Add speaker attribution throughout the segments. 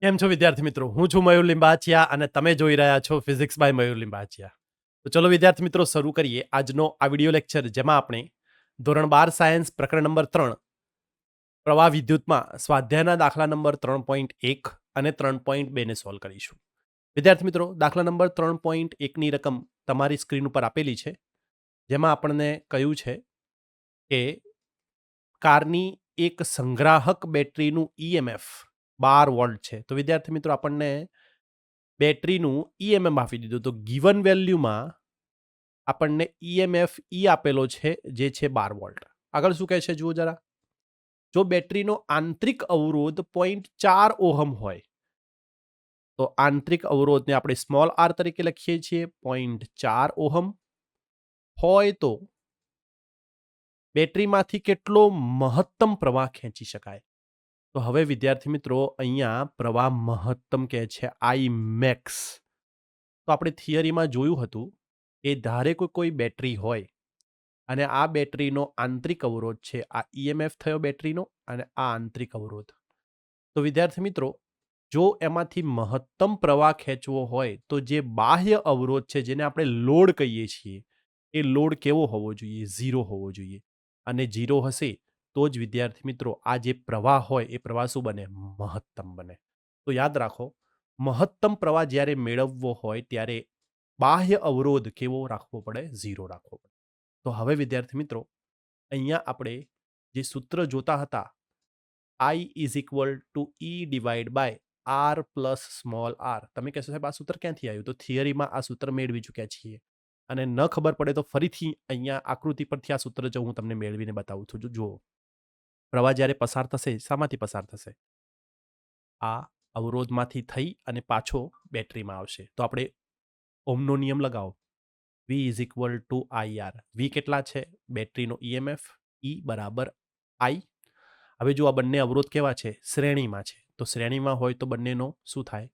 Speaker 1: કેમ છો વિદ્યાર્થી મિત્રો? હું છું મયુર લિંબાચિયા અને તમે જોઈ રહ્યા છો ફિઝિક્સ બાય મયુર લિંબાચિયા. તો ચલો વિદ્યાર્થી મિત્રો શરૂ કરીએ આજનો આ વિડિયો લેક્ચર, જેમાં આપણે ધોરણ 12 સાયન્સ પ્રકરણ નંબર 3 પ્રવાહ વિદ્યુતમાં સ્વાધ્યાયના દાખલા નંબર 3.1 અને 3.2 ને સોલ્વ કરીશું. વિદ્યાર્થી મિત્રો, દાખલા નંબર 3.1 ની રકમ તમારી સ્ક્રીન ઉપર આપેલી છે, જેમાં આપણને કહ્યું છે કે કારની એક સંગ્રાહક બેટરીનું ઈએમએફ 12 વોલ્ટ છે. તો વિદ્યાર્થી મિત્રો, આપણને બેટરીનું ઈએમએફ આપી દીધું. તો ગિવન વેલ્યુમાં આપણને ઈએમએફ આપેલો છે, જે છે 12 વોલ્ટ. આગળ શું કહે છે જુઓ જરા. જો બેટરીનો આંતરિક અવરોધ 0.4 ઓહમ હોય, તો આંતરિક અવરોધને આપણે સ્મોલ આર તરીકે લખીએ છીએ. 0.4 ઓહમ હોય તો બેટરીમાંથી કેટલો મહત્તમ પ્રવાહ ખેંચી શકાય? તો હવે વિદ્યાર્થી મિત્રો, અહીંયા પ્રવાહ મહત્તમ કહે છે, આઈ મેક્સ. તો આપણે થિયરીમાં જોયું હતું કે ધારે કોઈ બેટરી હોય અને આ બેટરીનો આંતરિક અવરોધ છે, આ ઈએમએફ થયો બેટરીનો, અને આ આંતરિક અવરોધ. તો વિદ્યાર્થી મિત્રો, જો એમાંથી મહત્તમ પ્રવાહ ખેંચવો હોય તો જે બાહ્ય અવરોધ છે, જેને આપણે લોડ કહીએ છીએ, એ લોડ કેવો હોવો જોઈએ? 0 હોવો જોઈએ. અને 0 હશે તો જ વિદ્યાર્થી મિત્રો આ જે પ્રવાહ હોય એ પ્રવાહ શું બને? મહત્તમ બને. તો યાદ રાખો, મહત્તમ પ્રવાહ જ્યારે મેળવવો હોય ત્યારે બાહ્ય અવરોધ કેવો રાખવો પડે? 0 રાખવો પડે. તો હવે વિદ્યાર્થી મિત્રો, અહીંયા આપણે જે સૂત્ર જોતા હતા, I is equal to E divide by R plus small r. તમે કહેશો સાહેબ આ સૂત્ર ક્યાંથી આવ્યું? તો થિયરીમાં આ સૂત્ર મેળવી ચૂક્યા છીએ, અને ન ખબર પડે તો ફરીથી અહીંયા આકૃતિ પરથી આ સૂત્ર જો હું તમને મેળવીને બતાવું છું. જુઓ, પ્રવાહ જ્યારે પસાર થશે, શામાંથી પસાર થશે? આ અવરોધમાંથી થઈ અને પાછો બેટરીમાં આવશે. તો આપણે ઓહમનો નિયમ લગાવો. V is equal two IR. V કેટલા છે? બેટરીનો ઈએમએફ. E બરાબર I. હવે જો આ બંને અવરોધ કેવા છે? શ્રેણીમાં છે. તો શ્રેણીમાં હોય તો બંનેનો શું થાય?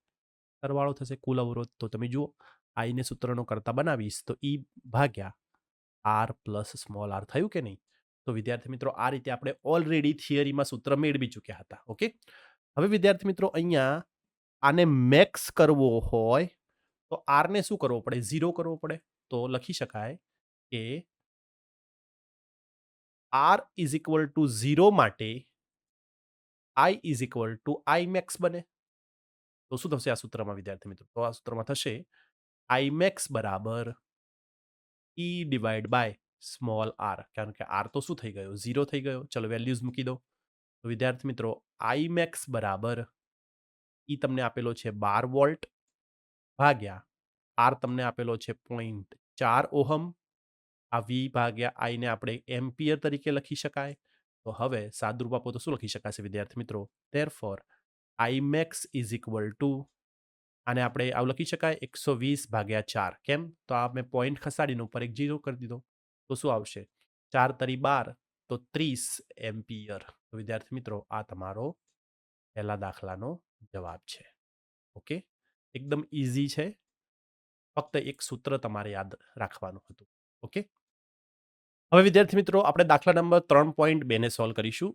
Speaker 1: સરવાળો થશે, કુલ અવરોધ. તો તમે જુઓ, I ને સૂત્રનો કરતા બનાવીશ તો E ભાગ્યા R પ્લસ સ્મોલ આર થયું કે નહીં? તો વિદ્યાર્થી મિત્રો, આ રીતે આપણે ઓલરેડી થિયરીમાં સૂત્ર મેળવી ચૂક્યા હતા. ઓકે. હવે વિદ્યાર્થી મિત્રો, અહીંયા આને મેક્સ કરવો હોય તો આર ને શું કરવો પડે? 0 કરવો પડે. તો લખી શકાય કે R ઇઝ ઇક્વલ ટુ 0 માટે I is equal to I max બને. તો શું થશે આ સૂત્રમાં વિદ્યાર્થી મિત્રો? તો આ સૂત્રમાં થશે I મેક્સ બરાબર E divide by small r. કારણ કે આર તો શું થઈ ગયો? 0 થઈ ગયો. ચલો વેલ્યુઝ મૂકી દો. તો વિદ્યાર્થી મિત્રો, I મેક્સ બરાબર E તમને આપેલો છે 12 વોલ્ટ ભાગ્યા આર તમને આપેલો છે 0.4 ઓહમ. આ V ભાગ્યા I ને આપણે એમ્પિયર તરીકે લખી શકાય. તો હવે સાદુરૂપ આપો તો શું લખી શકાશે વિદ્યાર્થી મિત્રો? Therefore I max is equal to, આને આપણે આવું લખી શકાય 120 ભાગ્યા 4. કેમ? તો આ મેં પોઈન્ટ ખસાડીને ઉપર એક 0 કરી દીધો. તો શું આવશે? 4 તરી 12, તો 30 એમ્પિયર. તો વિદ્યાર્થી મિત્રો, આ તમારો પહેલા દાખલાનો જવાબ છે. ઓકે, એકદમ ઇઝી છે. ફક્ત એક સૂત્ર તમારે યાદ રાખવાનું હતું. ઓકે. હવે વિદ્યાર્થી મિત્રો, આપણે દાખલા નંબર 3.2 ને સોલ્વ કરીશું.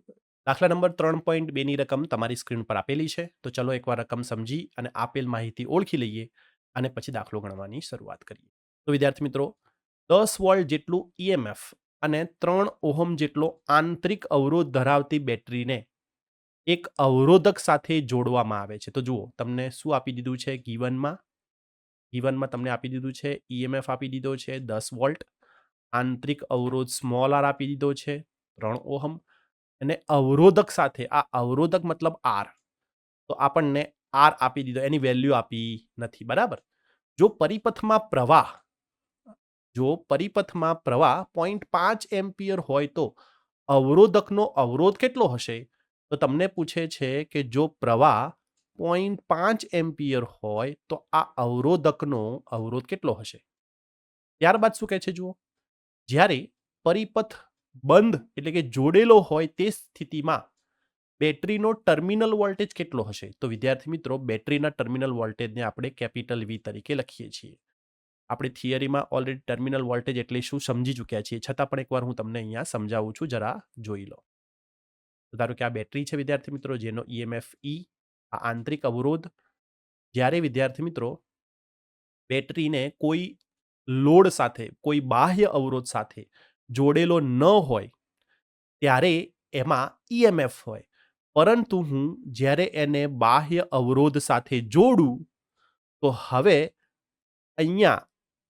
Speaker 1: દાખલા નંબર 3.2 ની રકમ તમારી સ્ક્રીન પર આપેલી છે. તો ચલો એકવાર રકમ સમજી અને આપેલ માહિતી ઓળખી લઈએ અને પછી દાખલો ગણવાની શરૂઆત કરીએ. તો વિદ્યાર્થી મિત્રો, 10 વોલ્ટ જેટલું ઈએમએફ અને 3 ઓહમ જેટલો આંતરિક અવરોધ ધરાવતી બેટરીને એક અવરોધક સાથે જોડવામાં આવે છે. તો જુઓ, તમને શું આપી દીધું છે? ગીવનમાં તમને આપી દીધું છે ઈએમએફ આપી દીધો છે 10 વોલ્ટ, આંતરિક અવરોધ સ્મોલ આર આપી દીધો છે 3 ઓહમ, અને અવરોધક સાથે, આ અવરોધક મતલબ આર, તો આપણને આર આપી દીધો, એની વેલ્યુ આપી નથી. બરાબર. જો પરિપથમાં પ્રવાહ 0.5 એમ્પિયર હોય તો અવરોધકનો અવરોધ કેટલો હશે? તો તમને પૂછે છે કે જો પ્રવાહ 0.5 એમ્પિયર હોય તો આ અવરોધકનો અવરોધ કેટલો હશે? ત્યારબાદ શું કહે છે જુઓ, જ્યારે પરિપથ બંધ એટલે કે જોડેલો હોય તે સ્થિતિમાં બેટરીનો ટર્મિનલ વોલ્ટેજ કેટલો હશે? તો વિદ્યાર્થી મિત્રો, બેટરીના ટર્મિનલ વોલ્ટેજને આપણે કેપિટલ V તરીકે લખીએ છીએ. આપણે થિયરીમાં ઓલરેડી ટર્મિનલ વોલ્ટેજ એટલે શું સમજી ચૂક્યા છીએ, છતાં પણ એકવાર હું તમને અહીંયા સમજાવું છું, જરા જોઈ લો. તો ધારો કે આ બેટરી છે વિદ્યાર્થી મિત્રો, જેનો ઈએમએફ E, આ આંતરિક અવરોધ જ્યારે વિદ્યાર્થી મિત્રો બેટરીને કોઈ લોડ સાથે, કોઈ બાહ્ય અવરોધ સાથે જોડેલો ન હોય ત્યારે એમાં ઈએમએફ હોય. પરંતુ હું જ્યારે એને બાહ્ય અવરોધ સાથે જોડું તો હવે અહીંયા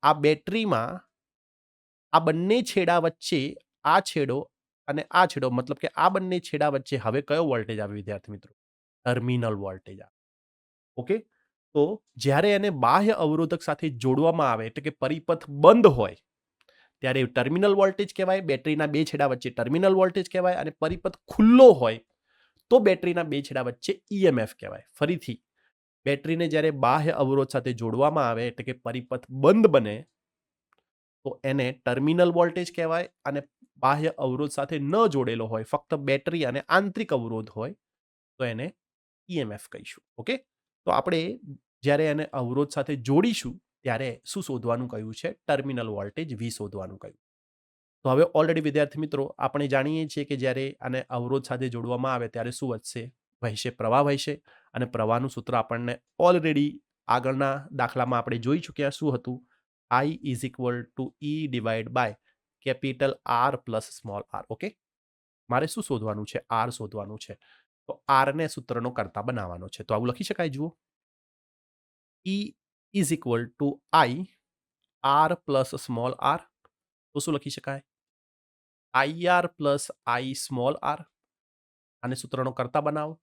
Speaker 1: આ બેટરીમાં આ બંને છેડા વચ્ચે આ છેડો અને આ છેડો, મતલબ કે આ બંને છેડા વચ્ચે હવે કયો વોલ્ટેજ આવે વિદ્યાર્થી મિત્રો? ટર્મિનલ વોલ્ટેજ આવે. ઓકે, તો જ્યારે એને બાહ્ય અવરોધક સાથે જોડવામાં આવે એટલે કે પરિપથ બંધ હોય ત્યારે ટર્મિનલ વોલ્ટેજ કહેવાય. બેટરીના બે છેડા વચ્ચે ટર્મિનલ વોલ્ટેજ કહેવાય. અને પરિપથ ખુલ્લો હોય તો બેટરીના બે છેડા વચ્ચે ઈએમએફ કહેવાય. ફરીથી, બેટરીને જ્યારે બાહ્ય અવરોધ સાથે જોડવામાં આવે એટલે કે પરિપથ બંધ બને તો એને ટર્મિનલ વોલ્ટેજ કહેવાય. અને બાહ્ય અવરોધ સાથે ન જોડેલો હોય, ફક્ત બેટરી અને આંતરિક અવરોધ હોય તો એને ઈએમએફ કહીશું. ઓકે, તો આપણે જ્યારે એને અવરોધ સાથે જોડીશું ત્યારે શું શોધવાનું કહ્યું છે? ટર્મિનલ વોલ્ટેજ V શોધવાનું કહ્યું. તો હવે ઓલરેડી વિદ્યાર્થી મિત્રો આપણે જાણીએ છીએ કે જ્યારે આને અવરોધ સાથે જોડવામાં આવે ત્યારે શું વધશે? વહેશે, પ્રવાહ વહેશે. અને પ્રવાહનું સૂત્ર આપણને ઓલરેડી આગળના દાખલામાં આપણે જોઈ ચૂક્યા. શું હતું? I is equal to E divide by capital R plus small r. Okay, મારે શું શોધવાનું છે? R શોધવાનું છે. તો R ને સૂત્રનો કરતા બનાવવાનો છે. તો આવું લખી શકાય. જુઓ, E is equal to I R plus small r. તો શું લખી શકાય? IR plus I small r. આને સૂત્રનો કરતા બનાવો.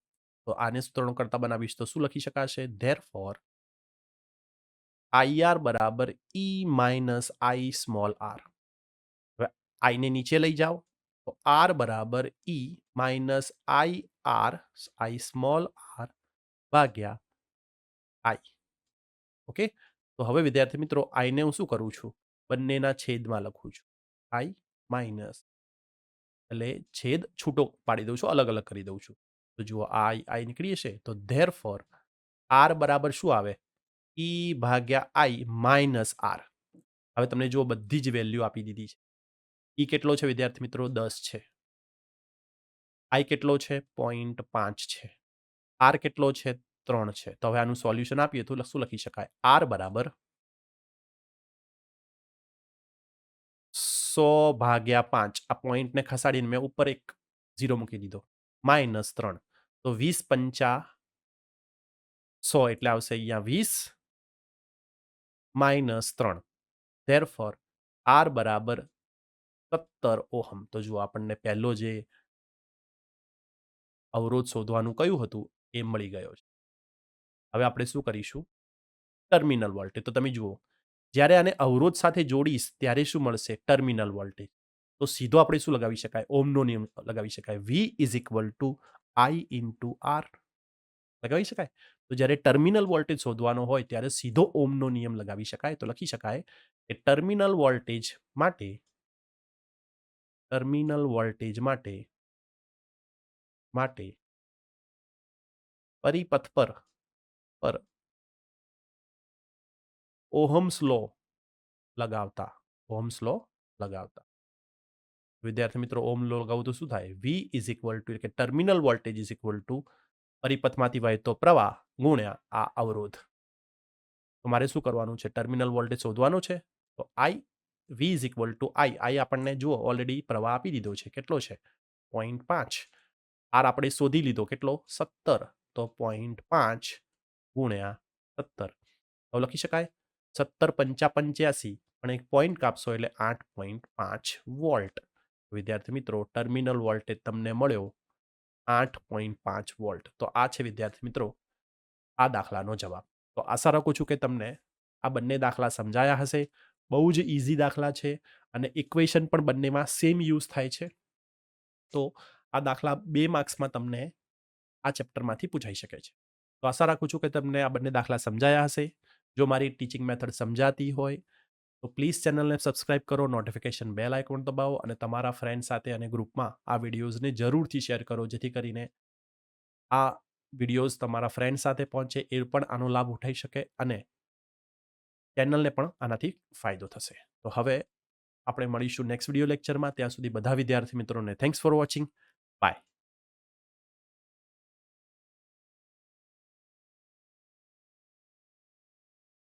Speaker 1: તો આને સૂત્રનો કરતા બનાવીશ તો શું લખી શકાશે? ધેરફોર IR બરાબર E minus I small r. હવે I ને નીચે લઈ જાઓ તો R બરાબર E minus IR I small r ભાગ્યા I. ઓકે, તો હવે વિદ્યાર્થી મિત્રો I ને હું શું કરું છું? બંનેના છેદમાં લખું છું. I માઇનસ એટલે છેદ છૂટો પાડી દઉં છું, અલગ અલગ કરી દઉં છું. તો જુઓ, I નીકળી જશે. તો ધેરફોર R બરાબર શું આવે? E ભાગ્યા I માઇનસ R. હવે તમને જુઓ, બધી જ વેલ્યુ આપી દીધી છે. E કેટલો છે વિદ્યાર્થી મિત્રો? 10 છે. I કેટલો છે? 0.5 છે. R કેટલો છે? 3 છે. તો હવે આનું સોલ્યુશન આપીએ તો શું લખી શકાય? R બરાબર 100 ભાગ્યા 5. આ પોઈન્ટને ખસાડીને મેં ઉપર એક 0 મૂકી દીધો. માઇનસ 3. તો 20 પંચા 100 એટલે આવશે અહીંયા 20 માઇનસ 3. ધેરફોર R બરાબર 17 ઓહમ. તો જુઓ, આપણને પહેલો જે અવરોધ શોધવાનું કયું હતું એ મળી ગયો છે. હવે આપણે શું કરીશું? Terminal voltage. તો તમે જુઓ, જ્યારે આને અવરોધ સાથે જોડીશ ત્યારે શું મળશે? Terminal voltage. તો સીધો આપણે શું લગાવી શકાય? ઓમનો નિયમ લગાવી શકાય. V is equal to I into R લગાવી શકાય. તો જ્યારે ટર્મિનલ વોલ્ટેજ શોધવાનો હોય ત્યારે સીધો ઓમનો નિયમ લગાવી શકાય. તો લખી શકાય કે ટર્મિનલ વોલ્ટેજ માટે પરિપથ પર ઓહમ્સ લો લગાવતા વિદ્યાર્થી મિત્રો ઓહમ લો લગાવું તો શું થાય? V ઇઝ ઇક્વલ ટુ એટલે કે terminal voltage is equal to પરિપથમાંથી વહેતો પ્રવાહ ગુણ્યા આ અવરોધ. તો મારે શું કરવાનું છે? ટર્મિનલ વોલ્ટેજ શોધવાનો છે. તો V is equal to I આપણને જુઓ ઓલરેડી પ્રવાહ આપી દીધો છે. કેટલો છે? 0.5. R આપણે શોધી લીધો. કેટલો? 17. તો 0.5 ગુણ્યા 17. તો લખી શકાય 17 પંચા 85. પણ એક પોઈન્ટ કાપશો એટલે 8.5 વોલ્ટ. વિદ્યાર્થી મિત્રો ટર્મિનલ વોલ્ટેજ તમને મળ્યો 8.5 વોલ્ટ. તો આ છે વિદ્યાર્થી મિત્રો આ દાખલાનો જવાબ. તો આશા રાખું છું કે તમને આ બંને દાખલા સમજાયા હશે. બહુ જ ઇઝી દાખલા છે અને ઇક્વેશન પણ બંનેમાં સેમ યુઝ થાય છે. તો આ દાખલા 2 માર્ક્સમાં તમને આ ચેપ્ટરમાંથી પૂછાઈ શકે છે. તો આશા રાખું છું કે તમને આ બંને દાખલા સમજાયા હશે. જો મારી ટીચિંગ મેથડ સમજાતી હોય તો પ્લીઝ ચેનલને સબસ્ક્રાઇબ કરો, નોટિફિકેશન બેલ આઇકોન દબાવો અને તમારા ફ્રેન્ડ સાથે અને ગ્રુપમાં આ વિડીયોઝને જરૂરથી શેર કરો, જેથી કરીને આ વિડીયોઝ તમારા ફ્રેન્ડ સાથે પહોંચે, એ પણ આનો લાભ ઉઠાઈ શકે અને ચેનલને પણ આનાથી ફાયદો થશે. તો હવે આપણે મળીશું નેક્સ્ટ વિડીયો લેક્ચરમાં. ત્યાં સુધી બધા વિદ્યાર્થી મિત્રોને થેન્ક્સ ફોર વોચિંગ. બાય.